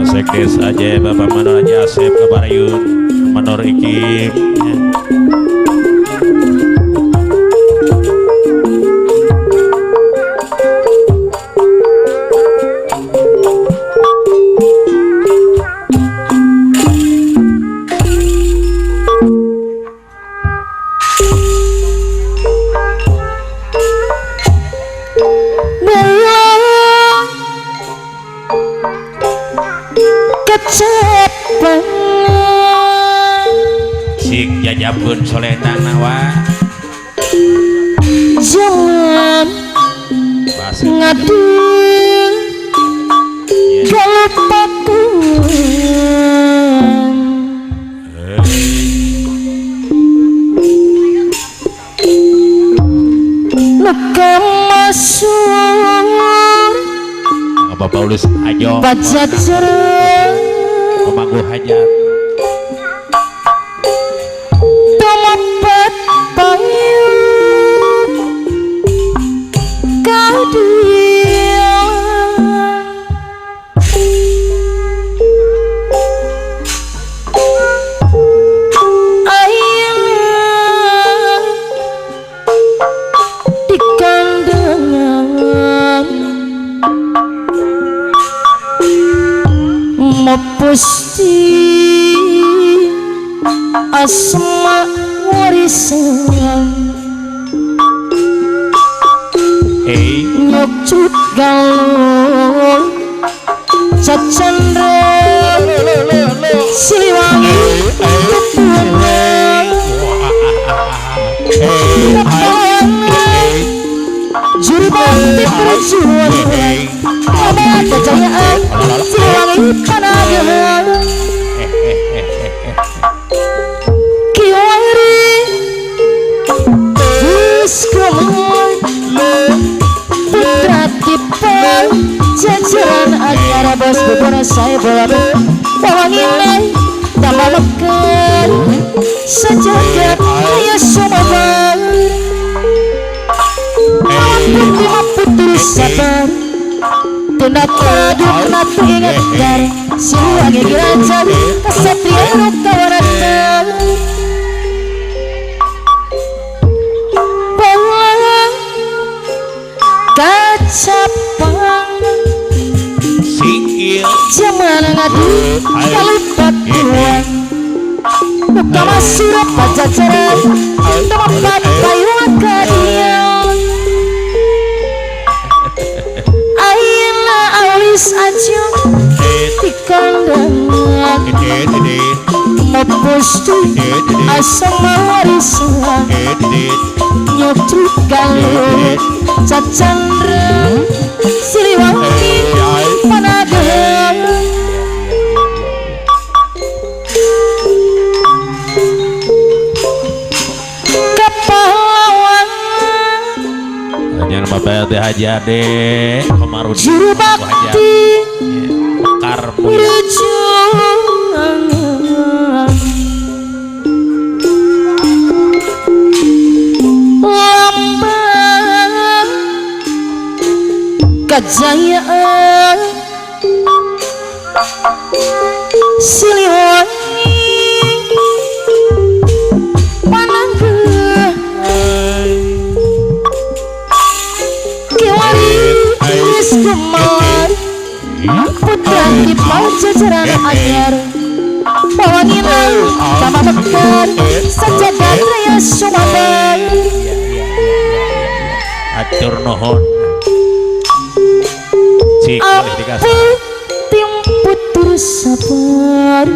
Sekdes aja Bapak Manor aja Asep Kabarayun Manor Ikim ya. Sing jajabun solenang nawa jangan ngadu kalau paku luka masuk Bapak Paulus ajo baca cerah pemanggu hajat tomat payu kau dia ayam di kandangan mepusti asma warisan hey nyokcut galon cacandra siliwangi ketuan juru bakti perjuangan abad kejayaan siliwangi panagan kiwari Biskumon putra kipan jajaran antara bos bubur saya bola wanginya tambah mekar sejagat ya sumabar lima putus sabar tindak kaduk natu ingat dar siwangi kerajaan kesatria kawaratan kacapang sikil zaman ngadu kalipat tuan buka masuk pajajaran tempat payung kadian ayeuna alis aja di kandangan mepustu asam warisan nyokcut galon cacandra siliwangi panagan kepahlawan jangan Bapak LT Haji Ade Komarudi juru bakti Mekar perjuangan lambang kejayaan siliwangi pananggeus kiwari Biskumon putra kipan jajaran anyar wanginan tambah mekar sejagat raya sumabar atur nuhun cik boleh dikasih apa tim putur sabar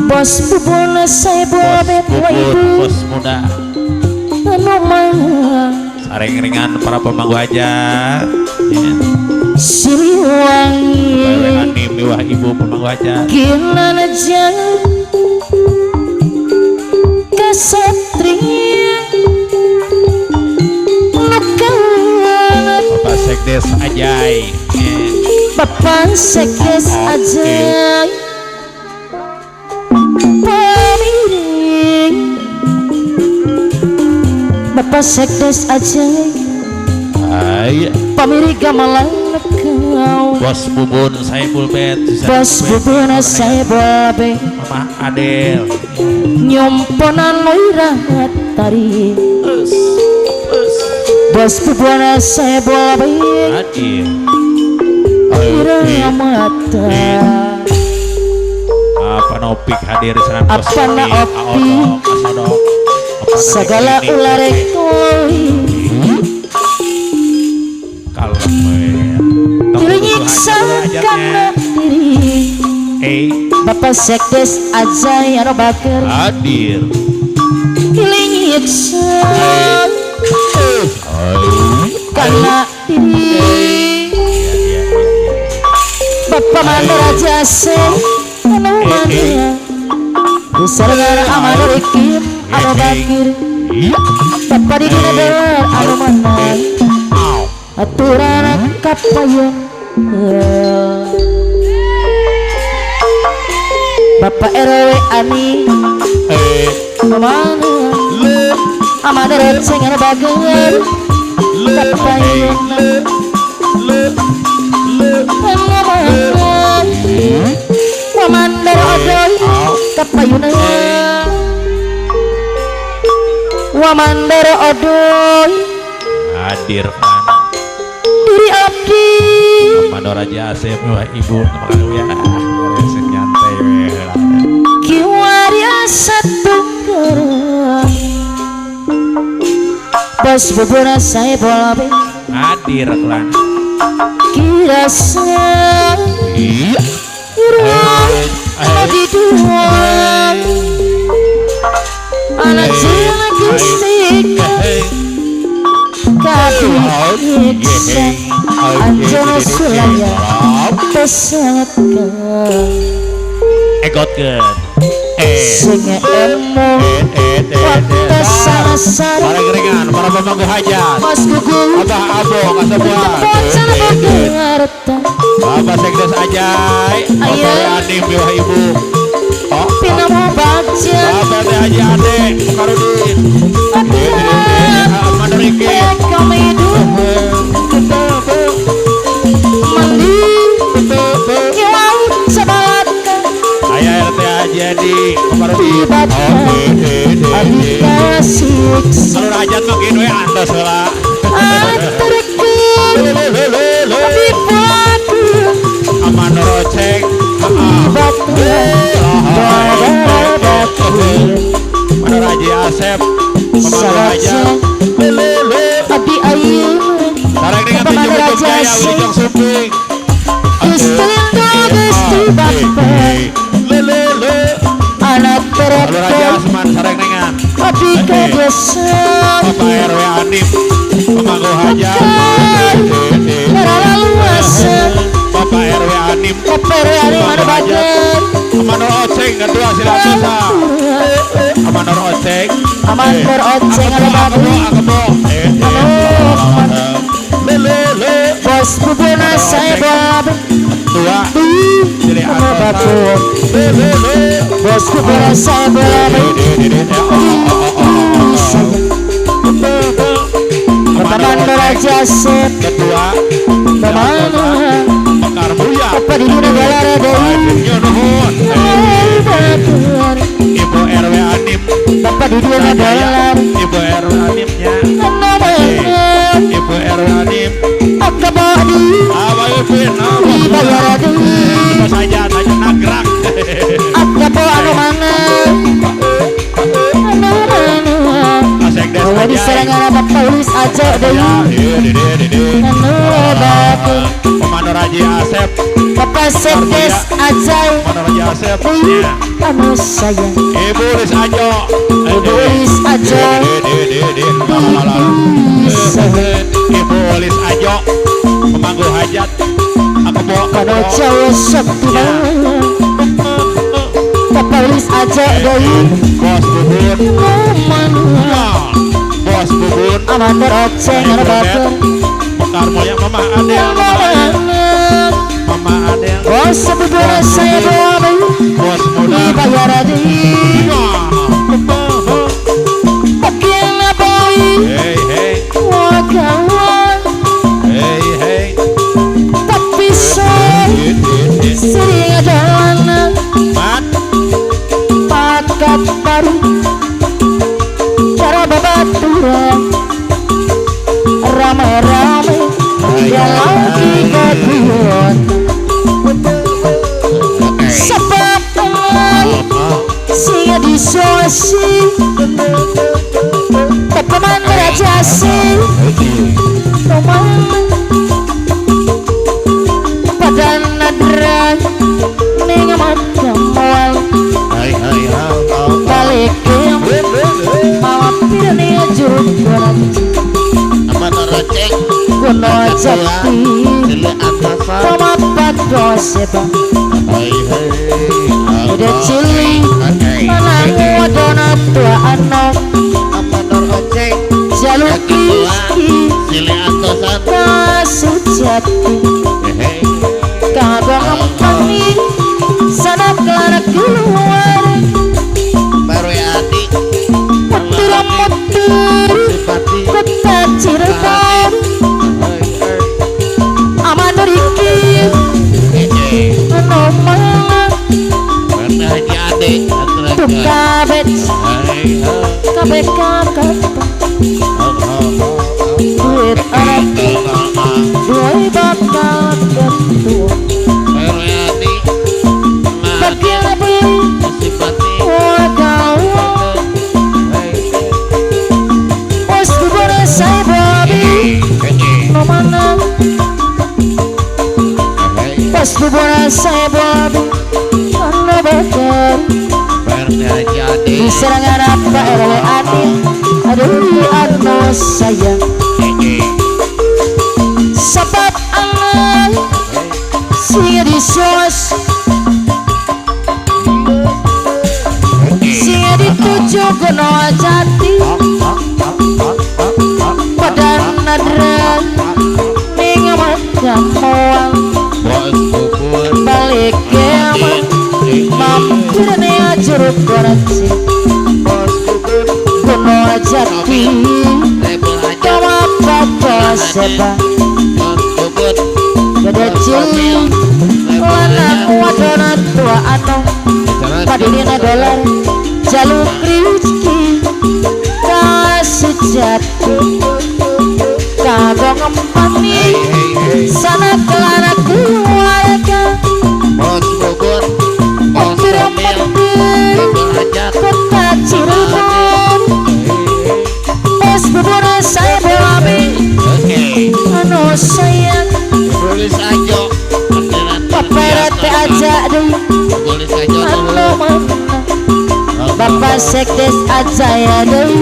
bos bubur saya bawa bawa ibu bos muda anu mana saring-ringan para pemanggu aja ya. Siliwangi Bawe Hanim miwah ibu pemanggu aja gimana jangan kesatria nukawan Bapak Sekdes Ajay Bapak Sekdes Ajay Bapak Sekdes aja Ay, pamiri gamelan kau Bos Bubun Saiful Bet Bos Bubun Saiful Bet Mama Adel nyomponan loirah tari Bos Bubun Saiful Bet Adil irah mata apa nopik hadir sana bos Apa na opik? segala ular koi kalem nyiksa karena diri Bapak Sekdes aja ya bakar hadir nyiksa karena diri Bapak Mandor aja se anu mandor Sarengana amanor ikim anu bakir Bapak di dina dewer anu manang aturan kapayun Bapak RW Ani mana amanor ceng anu bager kapayun Wamandar odoy kapayuna Wamandar odoy hadir kan diri abdi Mandor aja Asep wah ibu makanya ya resek nyantai kiwaria satu gerang Bos Bubun saya bola be hadir kan kirasa irung lagi dua anak jiwa gisik kadiksa anjono sulaya pesatkan egotkeun singa emo waktu sarasar para geringan para pemangku hajat mas gugung abah abong asabuan bocah bergerta Bapak Sekdes Ajay Bapak Anim Biwah Ibu pina mau baca Bapak Teh Haji Ade Karudin Mandor Iki kami hidup mandi kilau sebalatkan Ayah RT Haji Adi Karudin abika siksa Salur hajat makin we anda salah antarikun abibatu Amandor Ocek abibatu bababatu Mandor Haji Asep Pemangku hajat abdi ayu Sareng dengan tujuh bentuk gaya Wijong Suping Gusti Gusti Bapak anak Salur Haji terapkan Asman sareng dengan abdi kedesa Bapak RW Anim Pemangku hajat Meralaluasa Bapak RW Anim Keperani mana bagian Amandor Oceng kedua silatusa Amandor Oceng Amandor Oceng ada bagian Bos Bubuna saya babi dua Cili Sama Atosa babu Bos Bubuna saya babi Amandor aja set kedua Bagaimana Mekar Buya Apa di dunia galara dari Nuhun Bagian Ibu RW Anim Bapak di dunia galara Ibu RW Animnya Namanya Ibu RW Anim Akabadi Abang Ipin Ibayaradi Kita saja nagrak Akabo anu mana Anu mana Sekdes Kalau Ajay diserang Bapak Paulis aja deh Anu baku Komandor Haji Asep Bapak Sekdes aja Komandor Haji Asep Anu sayang Ibu Lis Ajo Paulis aja Ibu Lis Ajo Pemangku hajat Aku bawa Kalau Jawa sakti banget Bapak Paulis aja deh Bos Bubun Mana Bos Bubun Amandor Oceng anu baku Mekar Mulia Mama Adel Mama Adel Bos Bubuna saya babi Bos Muda Ibayaradi Oke na boy singa disuasi tepaman merajasi teman padan nadran ning matamual balik mampir nih jurut kuno jati sama pado seba udah cili anakmu adona tua anak jalur kiski kasih jati kagak ngempani sana kelar keluar muter-muter kota Cirebon aman dikit nomor tuh kabet duit anak duit bakal ketua bagian beli wagawang bos dubara saya babi nomana bos dubara saya babi karena bakar diserangan apa RW Adil aduh anu sayang sebab anak singa disos singa dituju kuno jati padan nadran ning matamual balik keman mampir nih jurut koraksi kuno jati kama papa seba gede cili lanang wadona tua anak padinina dolar jalur rezeki kasih jati kagak ngempani sana kelara keluarga muter-muter kota Cirebon bos bubur saya babi anu sayang paperate aja deh anu mana bapak sekdes aja ya deh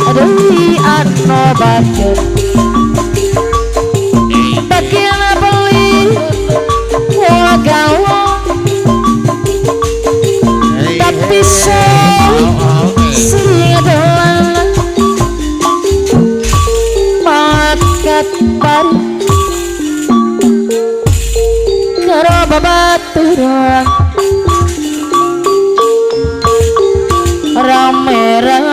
aduh anu bakir bagian beli wagawang tapi sering adalah makat baru karo babaturan rame-rame